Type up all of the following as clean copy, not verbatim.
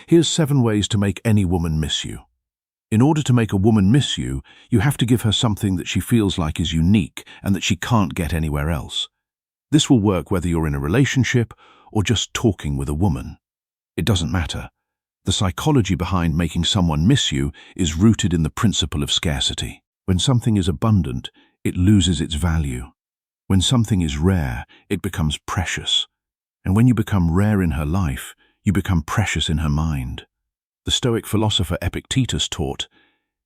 Here's 7 ways to make any woman miss you. In order to make a woman miss you, you have to give her something that she feels like is unique and that she can't get anywhere else. This will work whether you're in a relationship or just talking with a woman. It doesn't matter. The psychology behind making someone miss you is rooted in the principle of scarcity. When something is abundant, it loses its value. When something is rare, it becomes precious. And when you become rare in her life, you become precious in her mind. The Stoic philosopher Epictetus taught,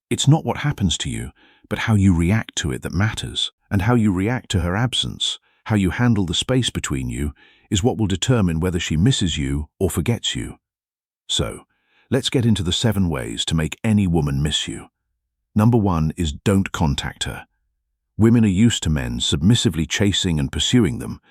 "It's not what happens to you, but how you react to it that matters. And how you react to her absence, how you handle the space between you, is what will determine whether she misses you or forgets you." So, let's get into the 7 ways to make any woman miss you. Number 1 is don't contact her. Women are used to men submissively chasing and pursuing them,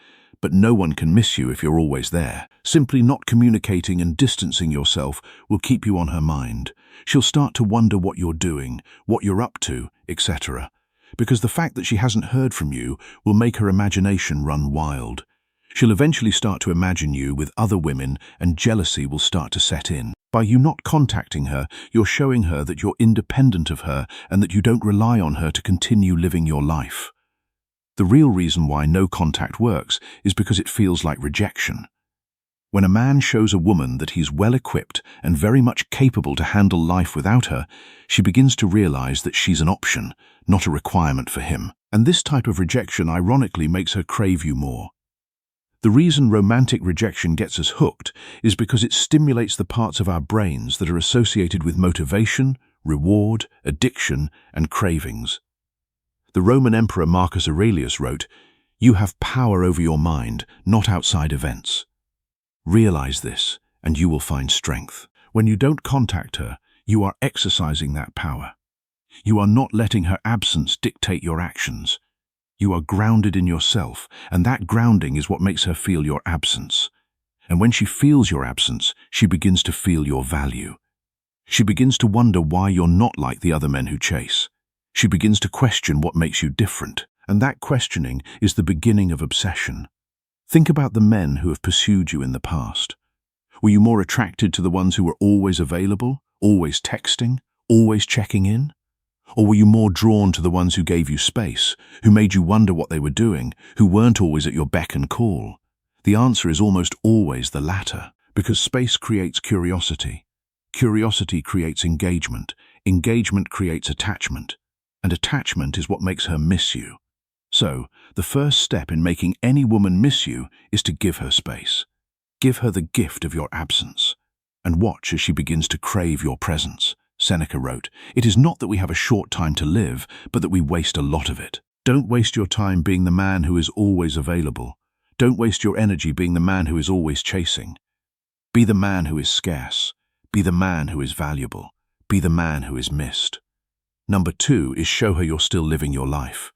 but no one can miss you if you're always there. Simply not communicating and distancing yourself will keep you on her mind. She'll start to wonder what you're doing, what you're up to, etc. Because the fact that she hasn't heard from you will make her imagination run wild. She'll eventually start to imagine you with other women and jealousy will start to set in. By you not contacting her, you're showing her that you're independent of her and that you don't rely on her to continue living your life. The real reason why no contact works is because it feels like rejection. When a man shows a woman that he's well-equipped and very much capable to handle life without her, she begins to realize that she's an option, not a requirement for him. And this type of rejection ironically makes her crave you more. The reason romantic rejection gets us hooked is because it stimulates the parts of our brains that are associated with motivation, reward, addiction, and cravings. The Roman Emperor Marcus Aurelius wrote, "You have power over your mind, not outside events." Realize this, and you will find strength. When you don't contact her, you are exercising that power. You are not letting her absence dictate your actions. You are grounded in yourself, and that grounding is what makes her feel your absence. And when she feels your absence, she begins to feel your value. She begins to wonder why you're not like the other men who chase. She begins to question what makes you different, and that questioning is the beginning of obsession. Think about the men who have pursued you in the past. Were you more attracted to the ones who were always available, always texting, always checking in? Or were you more drawn to the ones who gave you space, who made you wonder what they were doing, who weren't always at your beck and call? The answer is almost always the latter, because space creates curiosity. Curiosity creates engagement. Engagement creates attachment. And attachment is what makes her miss you. So, the first step in making any woman miss you is to give her space. Give her the gift of your absence. And watch as she begins to crave your presence. Seneca wrote, "It is not that we have a short time to live, but that we waste a lot of it." Don't waste your time being the man who is always available. Don't waste your energy being the man who is always chasing. Be the man who is scarce. Be the man who is valuable. Be the man who is missed. Number 2 is show her you're still living your life.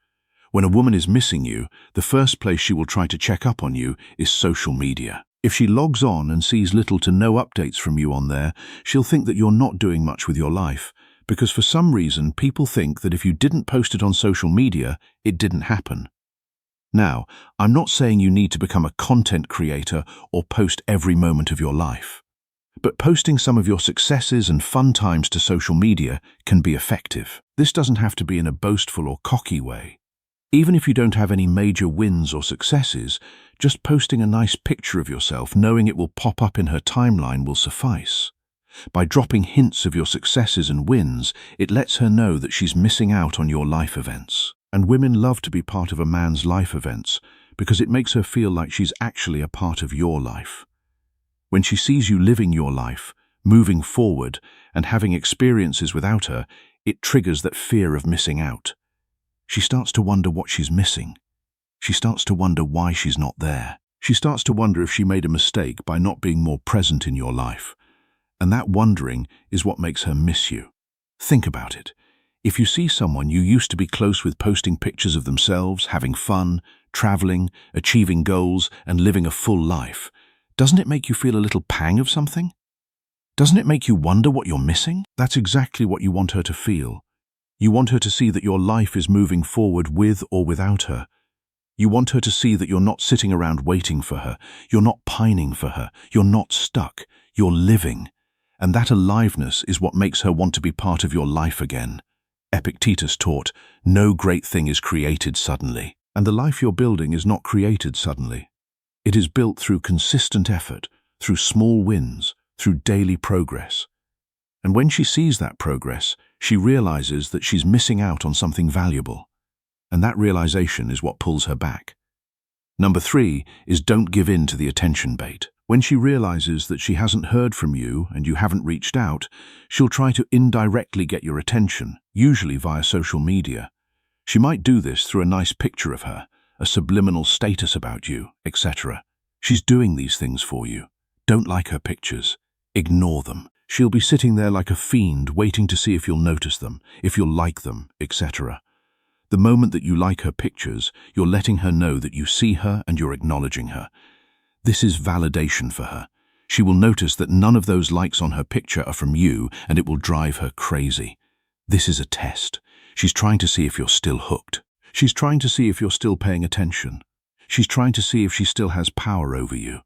When a woman is missing you, the first place she will try to check up on you is social media. If she logs on and sees little to no updates from you on there, she'll think that you're not doing much with your life, because for some reason people think that if you didn't post it on social media, it didn't happen. Now, I'm not saying you need to become a content creator or post every moment of your life. But posting some of your successes and fun times to social media can be effective. This doesn't have to be in a boastful or cocky way. Even if you don't have any major wins or successes, just posting a nice picture of yourself, knowing it will pop up in her timeline, will suffice. By dropping hints of your successes and wins, it lets her know that she's missing out on your life events. And women love to be part of a man's life events because it makes her feel like she's actually a part of your life. When she sees you living your life, moving forward, and having experiences without her, it triggers that fear of missing out. She starts to wonder what she's missing. She starts to wonder why she's not there. She starts to wonder if she made a mistake by not being more present in your life. And that wondering is what makes her miss you. Think about it. If you see someone you used to be close with posting pictures of themselves, having fun, traveling, achieving goals, and living a full life, doesn't it make you feel a little pang of something? Doesn't it make you wonder what you're missing? That's exactly what you want her to feel. You want her to see that your life is moving forward with or without her. You want her to see that you're not sitting around waiting for her. You're not pining for her. You're not stuck. You're living. And that aliveness is what makes her want to be part of your life again. Epictetus taught, no great thing is created suddenly. And the life you're building is not created suddenly. It is built through consistent effort, through small wins, through daily progress. And when she sees that progress, she realizes that she's missing out on something valuable. And that realization is what pulls her back. Number 3 is don't give in to the attention bait. When she realizes that she hasn't heard from you and you haven't reached out, she'll try to indirectly get your attention, usually via social media. She might do this through a nice picture of her, a subliminal status about you, etc. She's doing these things for you. Don't like her pictures. Ignore them. She'll be sitting there like a fiend, waiting to see if you'll notice them, if you'll like them, etc. The moment that you like her pictures, you're letting her know that you see her and you're acknowledging her. This is validation for her. She will notice that none of those likes on her picture are from you, and it will drive her crazy. This is a test. She's trying to see if you're still hooked. She's trying to see if you're still paying attention. She's trying to see if she still has power over you.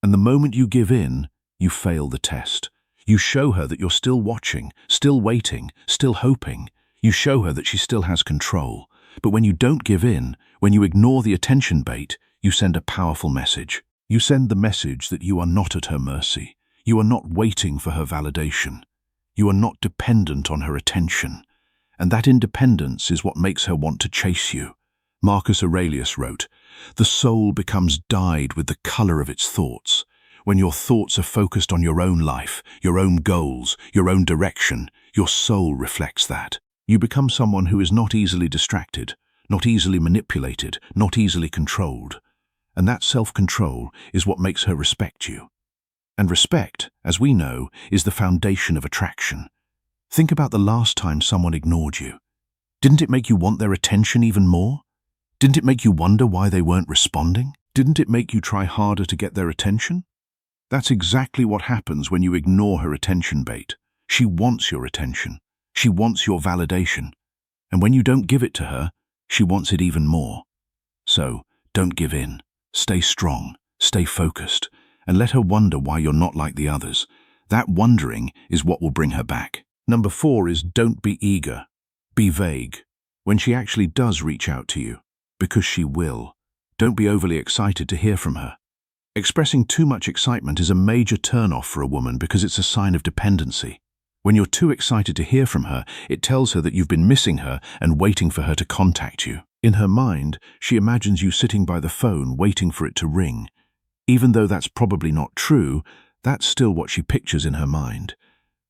And the moment you give in, you fail the test. You show her that you're still watching, still waiting, still hoping. You show her that she still has control. But when you don't give in, when you ignore the attention bait, you send a powerful message. You send the message that you are not at her mercy. You are not waiting for her validation. You are not dependent on her attention. And that independence is what makes her want to chase you. Marcus Aurelius wrote, "The soul becomes dyed with the color of its thoughts." When your thoughts are focused on your own life, your own goals, your own direction, your soul reflects that. You become someone who is not easily distracted, not easily manipulated, not easily controlled. And that self-control is what makes her respect you. And respect, as we know, is the foundation of attraction. Think about the last time someone ignored you. Didn't it make you want their attention even more? Didn't it make you wonder why they weren't responding? Didn't it make you try harder to get their attention? That's exactly what happens when you ignore her attention bait. She wants your attention. She wants your validation. And when you don't give it to her, she wants it even more. So, don't give in. Stay strong, stay focused, and let her wonder why you're not like the others. That wondering is what will bring her back. Number 4 is don't be eager. Be vague. When she actually does reach out to you, because she will, don't be overly excited to hear from her. Expressing too much excitement is a major turn-off for a woman because it's a sign of dependency. When you're too excited to hear from her, it tells her that you've been missing her and waiting for her to contact you. In her mind, she imagines you sitting by the phone waiting for it to ring. Even though that's probably not true, that's still what she pictures in her mind.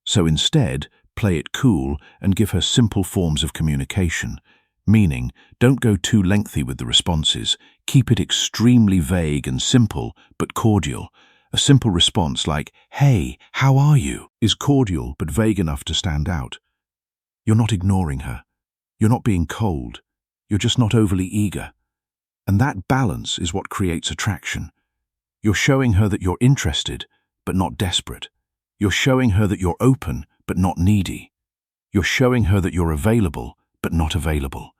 So instead, play it cool and give her simple forms of communication. Meaning, don't go too lengthy with the responses. Keep it extremely vague and simple, but cordial. A simple response like, "Hey, how are you?" is cordial but vague enough to stand out. You're not ignoring her. You're not being cold. You're just not overly eager. And that balance is what creates attraction. You're showing her that you're interested, but not desperate. You're showing her that you're open, but not needy. You're showing her that you're available, but not available.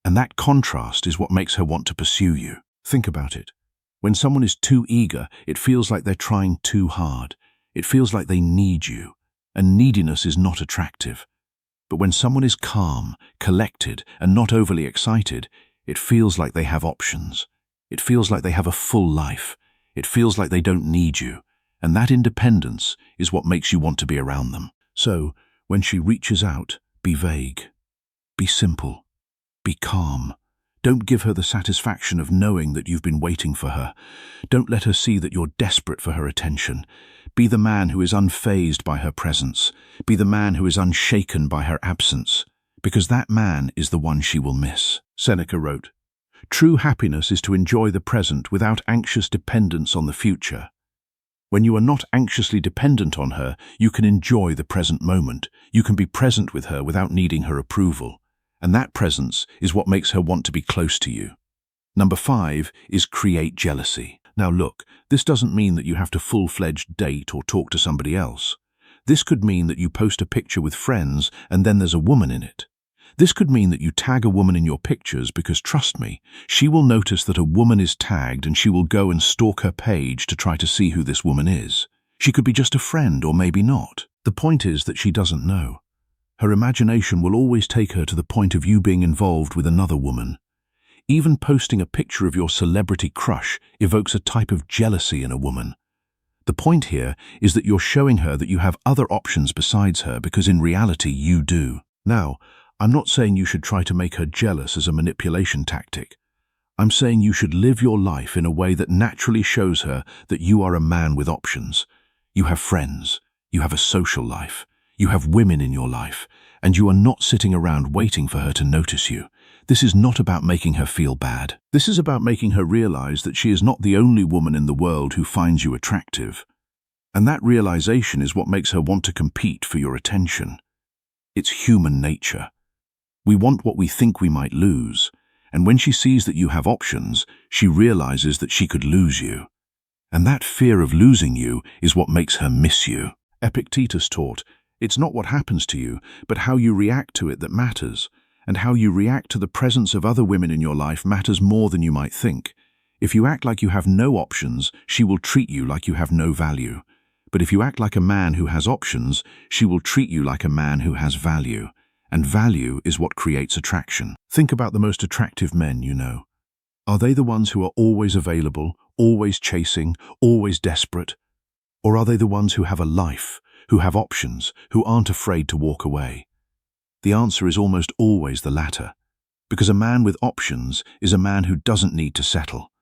And that contrast is what makes her want to pursue you. Think about it. When someone is too eager, it feels like they're trying too hard. It feels like they need you. And neediness is not attractive. But when someone is calm, collected, and not overly excited, it feels like they have options. It feels like they have a full life. It feels like they don't need you. And that independence is what makes you want to be around them. So, when she reaches out, be vague. Be simple. Be calm. Don't give her the satisfaction of knowing that you've been waiting for her. Don't let her see that you're desperate for her attention. Be the man who is unfazed by her presence. Be the man who is unshaken by her absence. Because that man is the one she will miss. Seneca wrote, "True happiness is to enjoy the present without anxious dependence on the future." When you are not anxiously dependent on her, you can enjoy the present moment. You can be present with her without needing her approval. And that presence is what makes her want to be close to you. Number 5 is create jealousy. Now look, this doesn't mean that you have to full-fledged date or talk to somebody else. This could mean that you post a picture with friends and then there's a woman in it. This could mean that you tag a woman in your pictures because, trust me, she will notice that a woman is tagged and she will go and stalk her page to try to see who this woman is. She could be just a friend or maybe not. The point is that she doesn't know. Her imagination will always take her to the point of you being involved with another woman. Even posting a picture of your celebrity crush evokes a type of jealousy in a woman. The point here is that you're showing her that you have other options besides her because in reality you do. Now, I'm not saying you should try to make her jealous as a manipulation tactic. I'm saying you should live your life in a way that naturally shows her that you are a man with options. You have friends, you have a social life, you have women in your life, and you are not sitting around waiting for her to notice you. This is not about making her feel bad. This is about making her realize that she is not the only woman in the world who finds you attractive. And that realization is what makes her want to compete for your attention. It's human nature. We want what we think we might lose, and when she sees that you have options, she realizes that she could lose you. And that fear of losing you is what makes her miss you. Epictetus taught, it's not what happens to you, but how you react to it that matters, and how you react to the presence of other women in your life matters more than you might think. If you act like you have no options, she will treat you like you have no value. But if you act like a man who has options, she will treat you like a man who has value. And value is what creates attraction. Think about the most attractive men you know. Are they the ones who are always available, always chasing, always desperate? Or are they the ones who have a life, who have options, who aren't afraid to walk away? The answer is almost always the latter, because a man with options is a man who doesn't need to settle.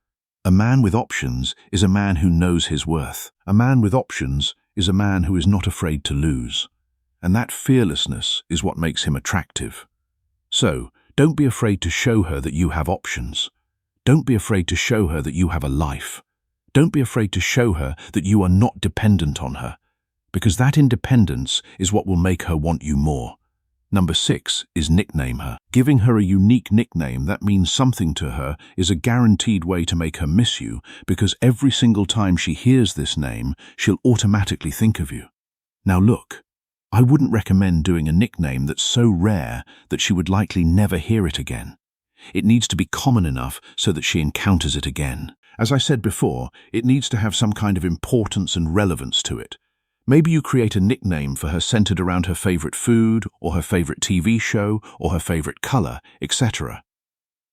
A man with options is a man who knows his worth. A man with options is a man who is not afraid to lose. And that fearlessness is what makes him attractive. So, don't be afraid to show her that you have options. Don't be afraid to show her that you have a life. Don't be afraid to show her that you are not dependent on her, because that independence is what will make her want you more. Number 6 is nickname her. Giving her a unique nickname that means something to her is a guaranteed way to make her miss you, because every single time she hears this name, she'll automatically think of you. Now look, I wouldn't recommend doing a nickname that's so rare that she would likely never hear it again. It needs to be common enough so that she encounters it again. As I said before, it needs to have some kind of importance and relevance to it. Maybe you create a nickname for her centered around her favorite food, or her favorite TV show, or her favorite color, etc.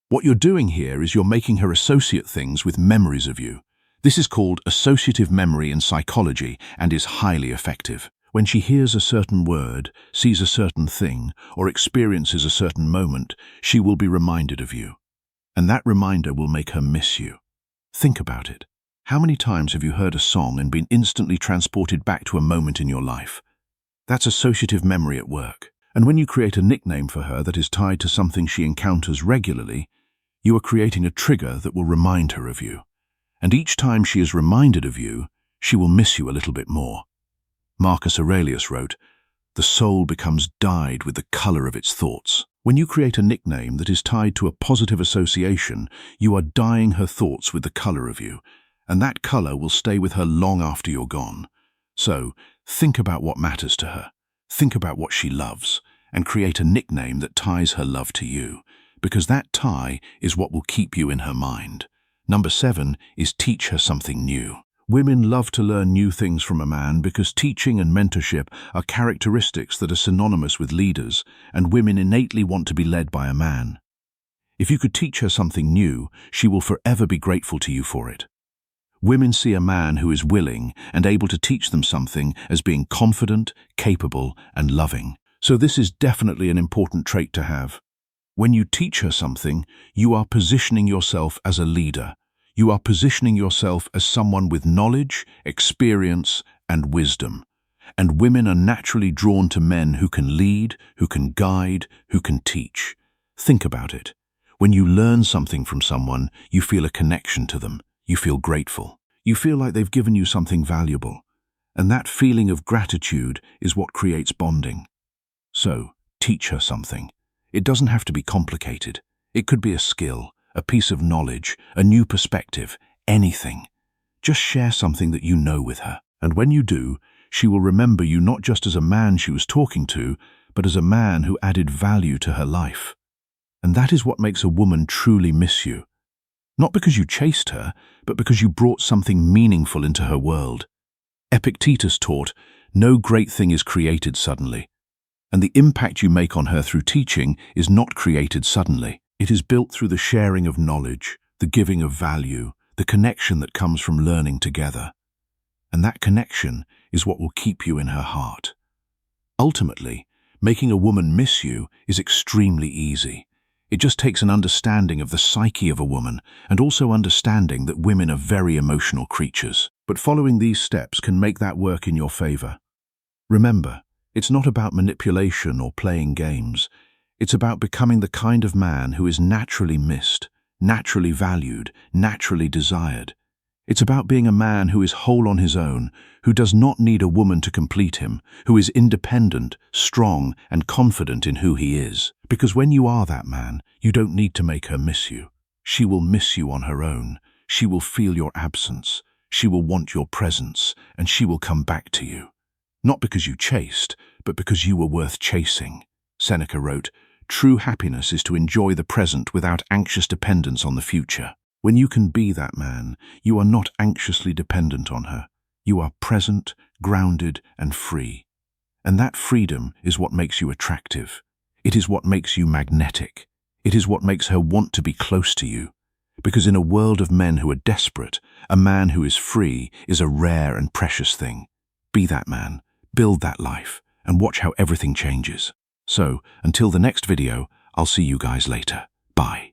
What you're doing here is you're making her associate things with memories of you. This is called associative memory in psychology and is highly effective. When she hears a certain word, sees a certain thing, or experiences a certain moment, she will be reminded of you. And that reminder will make her miss you. Think about it. How many times have you heard a song and been instantly transported back to a moment in your life? That's associative memory at work. And when you create a nickname for her that is tied to something she encounters regularly, you are creating a trigger that will remind her of you. And each time she is reminded of you, she will miss you a little bit more. Marcus Aurelius wrote, "The soul becomes dyed with the color of its thoughts." When you create a nickname that is tied to a positive association, you are dyeing her thoughts with the color of you, and that color will stay with her long after you're gone. So, think about what matters to her, think about what she loves, and create a nickname that ties her love to you, because that tie is what will keep you in her mind. Number 7 is teach her something new. Women love to learn new things from a man because teaching and mentorship are characteristics that are synonymous with leaders, and women innately want to be led by a man. If you could teach her something new, she will forever be grateful to you for it. Women see a man who is willing and able to teach them something as being confident, capable, and loving. So this is definitely an important trait to have. When you teach her something, you are positioning yourself as a leader. You are positioning yourself as someone with knowledge, experience, and wisdom. And women are naturally drawn to men who can lead, who can guide, who can teach. Think about it. When you learn something from someone, you feel a connection to them. You feel grateful. You feel like they've given you something valuable. And that feeling of gratitude is what creates bonding. So, teach her something. It doesn't have to be complicated. It could be a skill, a piece of knowledge, a new perspective, anything. Just share something that you know with her. And when you do, she will remember you not just as a man she was talking to, but as a man who added value to her life. And that is what makes a woman truly miss you. Not because you chased her, but because you brought something meaningful into her world. Epictetus taught, No great thing is created suddenly. And the impact you make on her through teaching is not created suddenly. It is built through the sharing of knowledge, the giving of value, the connection that comes from learning together. And that connection is what will keep you in her heart. Ultimately, making a woman miss you is extremely easy. It just takes an understanding of the psyche of a woman and also understanding that women are very emotional creatures. But following these steps can make that work in your favor. Remember, it's not about manipulation or playing games. It's about becoming the kind of man who is naturally missed, naturally valued, naturally desired. It's about being a man who is whole on his own, who does not need a woman to complete him, who is independent, strong, and confident in who he is. Because when you are that man, you don't need to make her miss you. She will miss you on her own. She will feel your absence. She will want your presence, and she will come back to you. Not because you chased, but because you were worth chasing. Seneca wrote, "True happiness is to enjoy the present without anxious dependence on the future." When you can be that man, you are not anxiously dependent on her. You are present, grounded, and free. And that freedom is what makes you attractive. It is what makes you magnetic. It is what makes her want to be close to you. Because in a world of men who are desperate, a man who is free is a rare and precious thing. Be that man, build that life, and watch how everything changes. So, until the next video, I'll see you guys later. Bye.